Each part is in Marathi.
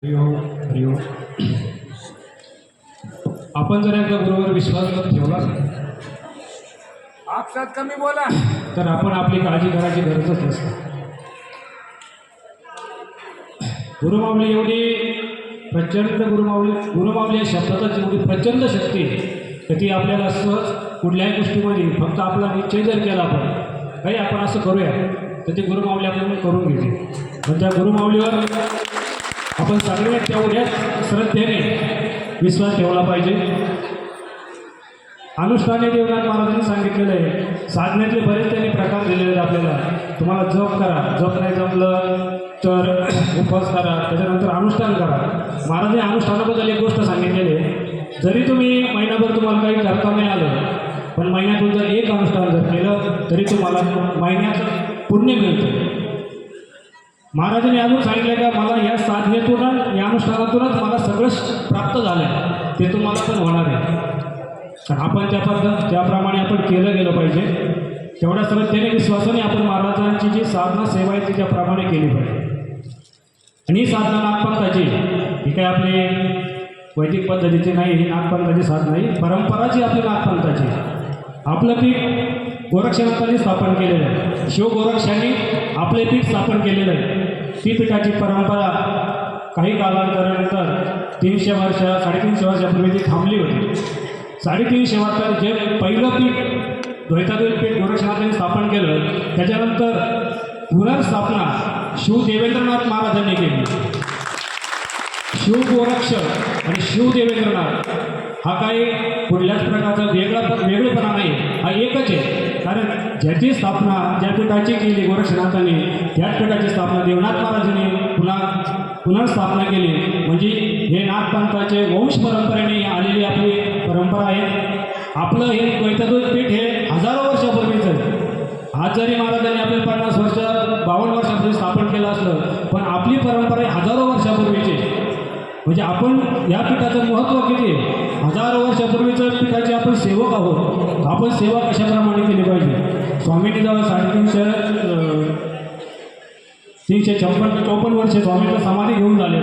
हरिओम. आपण जर एकदा गुरुवर विश्वास जर ठेवला अक्षरात कमी बोला. तर आपण आपली काळजी करायची गरजच नसते. गुरुमाऊली एवढी प्रचंड गुरुमाऊली या शब्दातच एवढी प्रचंड शक्ती तर ती आपल्याला सहज कुठल्याही गोष्टीमध्ये फक्त आपला निश्चय जर केला आपण काही आपण असं करूया तर ती गुरुमाऊली आपल्याला करून घेते. पण त्या गुरुमाऊलीवर आपण सगळे तेवढ्याच श्रद्धेने विश्वास ठेवला पाहिजे. अनुष्ठाने देवनाथ महाराजांनी सांगितलेलं आहे, साधनेतले बरेच त्यांनी प्रकार दिलेले आहेत आपल्याला. तुम्हाला जप करा, जप नाही जमलं तर उपवास करा, त्याच्यानंतर अनुष्ठान करा. महाराजांनी अनुष्ठानाबद्दल एक गोष्ट सांगितलेली आहे, जरी तुम्ही महिनाभर तुम्हाला काही करता नाही आलं पण महिन्यातून जर एक अनुष्ठान जर केलं तरी तुम्हाला महिन्याचं पुण्य मिळतं. महाराजांनी अजून सांगितलं का मला या साधनेतूनच या अनुष्ठानातूनच मला सगळंच प्राप्त झालं ते तुम्हाला पण होणार आहे. तर आपण त्याप्रमाणे आपण केलं गेलं पाहिजे. तेवढ्या श्रद्धेने विश्वासाने आपण महाराजांची जी साधना सेवा आहे ती त्याप्रमाणे केली पाहिजे. आणि ही साधना नागपंथाची ही काय आपली वैदिक पद्धतीची नाही, ही नागपंथाची साधना ही परंपराची आपली नागपंथाची. आपलं पीठ गोरक्षनाथांनी स्थापन केलेलं आहे. शिवगोरक्षांनी आपले पीठ स्थापन केलेलं आहे. ती पीठाची परंपरा काही कालांतरानंतर 300 वर्ष 350 वर्षापूर्वी ती थांबली होती. 350 वर्षात जे पहिलं पीठ द्वैताद्वैत पीठ गोरक्षनाथांनी स्थापन केलं त्याच्यानंतर पुनर्स्थापना शिवदेवेंद्रनाथ महाराजांनी केली. शिवगोरक्ष आणि शिवदेवेंद्रनाथ हा काही कुठल्याच प्रकारचा वेगळेपणा नाही, हा एकच आहे. कारण ज्याची स्थापना ज्या पीठाची केली गोरक्षनाथांनी त्याच पीठाची स्थापना देवनाथ महाराजांनी पुनर्स्थापना केली. म्हणजे हे नागपंथाचे वंश परंपरेने आलेली आपली परंपरा आहे. आपलं हे द्वैताद्वैत पीठ हे हजारो वर्षापूर्वीचं आहे. आज जरी महाराजांनी आपले 50 वर्ष 52 वर्षापूर्वी स्थापन केलं असलं पण आपली परंपरा हजारो वर्षापूर्वीची. म्हणजे आपण या पीठाचं महत्त्व किती आहे. हजारो वर्षापूर्वीचं पीठाचे आपण सेवक आहोत. आपण सेवा कशाप्रमाणे केली पाहिजे. स्वामींनी जेव्हा 354 वर्षे स्वामींना समाधी घेऊन झाले,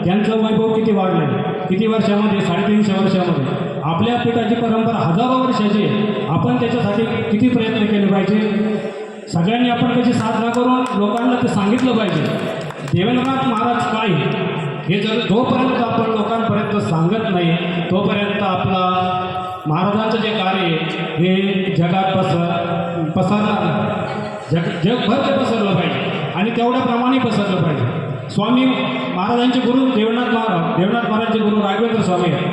त्यांचं वैभव किती वाढलं, किती वर्षामध्ये 350 वर्षामध्ये. आपल्या पीठाची परंपरा हजारो वर्षाची आहे. आपण त्याच्यासाठी किती प्रयत्न केले पाहिजे. सगळ्यांनी आपण त्याची साधना करून लोकांना ते सांगितलं पाहिजे. देवेंद्रनाथ महाराज काय हे जर जोपर्यंत आपण लोकांपर्यंत सांगत नाही तोपर्यंत आपला महाराजांचं जे कार्य हे जगात पसरणार जगभर ते पसरलं पाहिजे आणि तेवढ्याप्रमाणे पसरलं पाहिजे. स्वामी महाराजांचे गुरु देवनाथ महाराजांचे गुरु राघवेंद्र स्वामी आहे.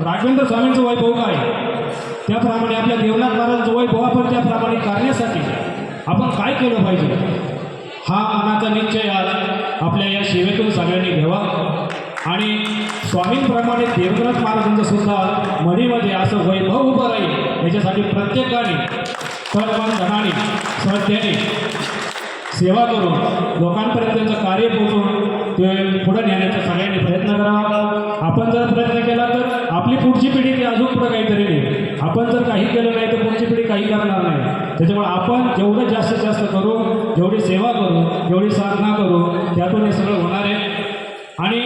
राघवेंद्र स्वामींचं वैभव काय त्याप्रमाणे आपल्या देवनाथ महाराजांचं वैभव आपण त्याप्रमाणे करण्यासाठी आपण काय केलं पाहिजे हा मनाचा निश्चय आपल्या या सेवेतून सगळ्यांनी घ्यावा. आणि स्वामींप्रमाणे देवनाथ महाराजांचं सुद्धा मधीमध्ये असं वैभव उभं राहील याच्यासाठी प्रत्येकाने तन धनाने श्रद्धेने सेवा करून लोकांपर्यंत त्यांचं कार्य पोहोचून ते पुढं नेण्याचा सगळ्यांनी प्रयत्न करावा. आपण जर प्रयत्न केला तर आपली पुढची पिढी ती अजून पुढं काहीतरी नाही. आपण जर काही केलं नाही तर पुढची पिढी काही करणार नाही. त्याच्यामुळे आपण जेवढं जास्तीत जास्त करू, जेवढी सेवा करू, जेवढी साधना करू त्यातून हे सगळं होणार आहे. आणि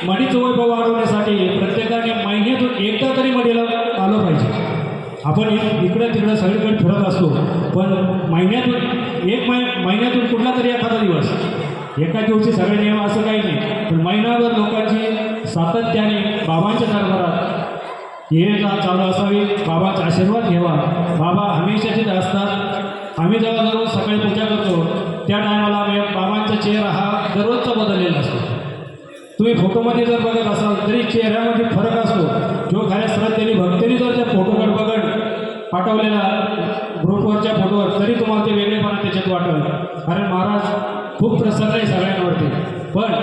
मडीचं वैभव वाढवण्यासाठी प्रत्येकाने महिन्यातून एकदा तरी मडीला आलं पाहिजे. आपण इकडं तिकडं सगळीकडे फिरत असतो पण महिन्यातून कुठला तरी एखादा दिवस एका दिवशी सगळे नियम असं काही नाही पण महिनाभर लोकांची सातत्याने बाबांच्या दरबारात ये जा चालू असावी. बाबाचा आशीर्वाद घ्यावा. बाबा हमेशा तिथे असतात. आम्ही जेव्हा दररोज सकाळी पूजा करतो त्या टायमाला आम्ही बाबांचा चेहरा हा दररोजचा बदललेला असतो. तुम्ही फोटोमध्ये जर बघत असाल तरी चेहऱ्यामध्ये फरक असतो. जो खऱ्या श्रद्धेने भक्तीने जर त्या फोटोकडे बघत पाठवलेला ग्रुपवरच्या फोटोवर तरी तुम्हाला ते वेगळेपणा त्याच्यात वाटेल. कारण महाराज खूप प्रसन्न आहे सगळ्यांवरती. पण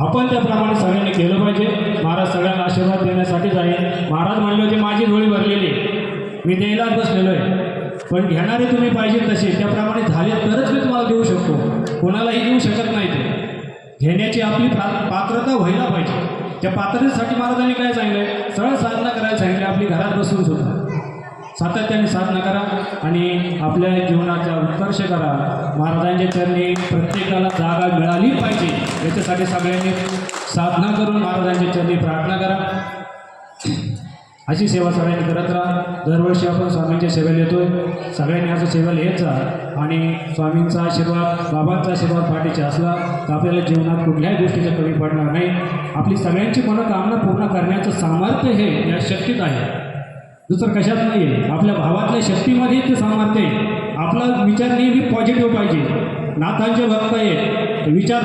आपण त्याप्रमाणे सगळ्यांनी केलं पाहिजे. महाराज सगळ्यांना आशीर्वाद देण्यासाठीच आहे. महाराज म्हणले होते माझी डोळी भरलेली मी द्यायलाच बसलेलो आहे पण घेणारे तुम्ही पाहिजे तसे त्याप्रमाणे झाले तरच मी तुम्हाला देऊ शकतो. कोणालाही देऊ शकत नाही. ते घेण्याची आपली पात्रता व्हायला पाहिजे. त्या पात्रतेसाठी महाराजांनी काय सांगितलं, सरळ साधना करायला सांगितले. आपली घरात बसून सुद्धा सातत्याने साधना करा आणि आपल्या जीवनाचा उत्कर्ष करा. महाराजांच्या चरणी प्रत्येकाला जागा मिळाली पाहिजे याच्यासाठी सगळ्यांनी साधना करून महाराजांची चरणी प्रार्थना करा. अशी सेवा सगळ्यांनी करत राहा. दरवर्षी आपण स्वामींच्या सेवेला येतोय. सगळ्यांनी असं सेवेला येत जा आणि स्वामींचा आशीर्वाद, बाबांचा आशीर्वाद पाठीचा असला तर आपल्याला जीवनात कुठल्याही गोष्टीचं कमी पडणार नाही. आपली सगळ्यांची मनोकामना पूर्ण करण्याचं सामर्थ्य हे या शक्तीत आहे, दुसरं कशात नाही आहे. आपल्या भावातल्या शक्तीमध्ये ते सामर्थ्य आहे. आपला विचार नेहमी पॉझिटिव्ह पाहिजे. नाथांचे भक्त आहे विचार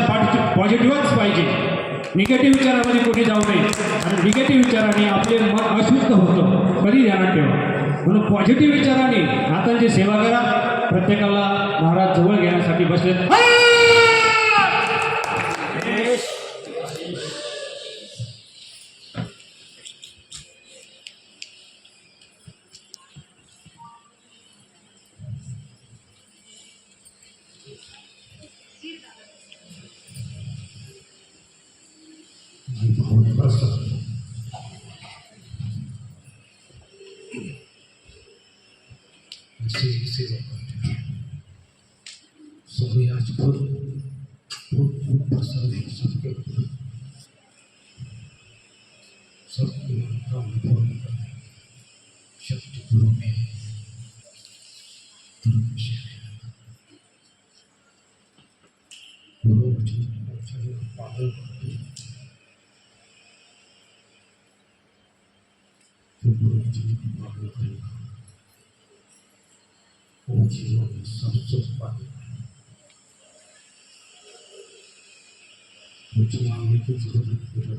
पॉझिटिव्हच पाहिजे. निगेटिव्ह विचारामध्ये कोणी जाऊ नये आणि निगेटिव्ह विचाराने आपले मन अशुद्ध होतं, कधी ध्यानात ठेवा. म्हणून पॉझिटिव्ह विचाराने नाथांची सेवा करा. प्रत्येकाला महाराज जवळ घेण्यासाठी बसले. सेवा करते सगळे आज खूप प्रसन्न सबके सबके काम पूर्ण करने शक्ति गुरु में गुरु जी पालन करते गुरु जी पालन करेगा वो जीवन में सबसे पालन मुझे मांगने की जरूरत नहीं.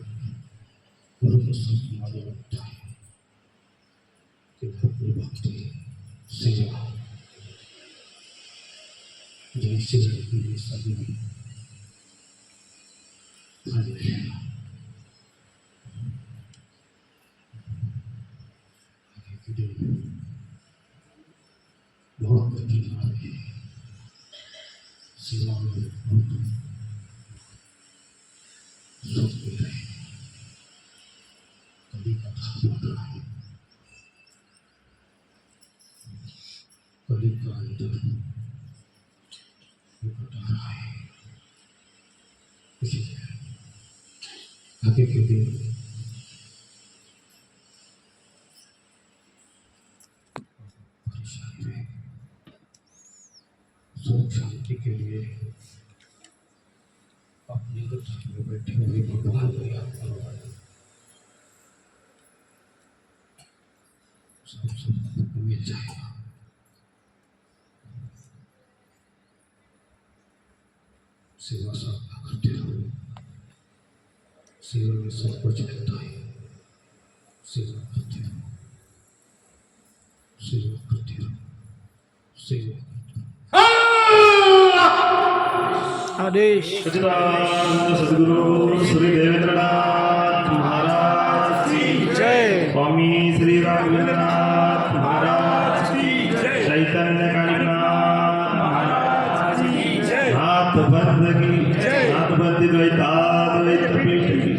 गुरु को सब मालूम होता है कि अपनी भक्ति सेवा जैसे ये सभी बहुत कठिन आ रही है. सेवा में बहुत सुख मिल रहे हैं. कभी का बढ़ रहा है, कभी का अंदर घटा रहा है. इसीलिए आगे के दिन परेशानी में सुख शांति के लिए अपने घर में बैठे हुए भगवान को याद करो. सब सब मिल जाएगा. सेवा साधना करते रहो. सेवा में सब कुछ मिलता है. सेवा करते रहो, सेवा करते रहो, सेवा करते रहो. आदेश सच्चिदानंद सद्गुरु श्री देवेंद्रनाथ महाराज की जय. स्वामी श्री राघवेंद्रनाथ महाराज की चैतन्य कालीनाथ महाराज की नाथ बंद की नाथ बंदी द्वैताद्वैत पीठ की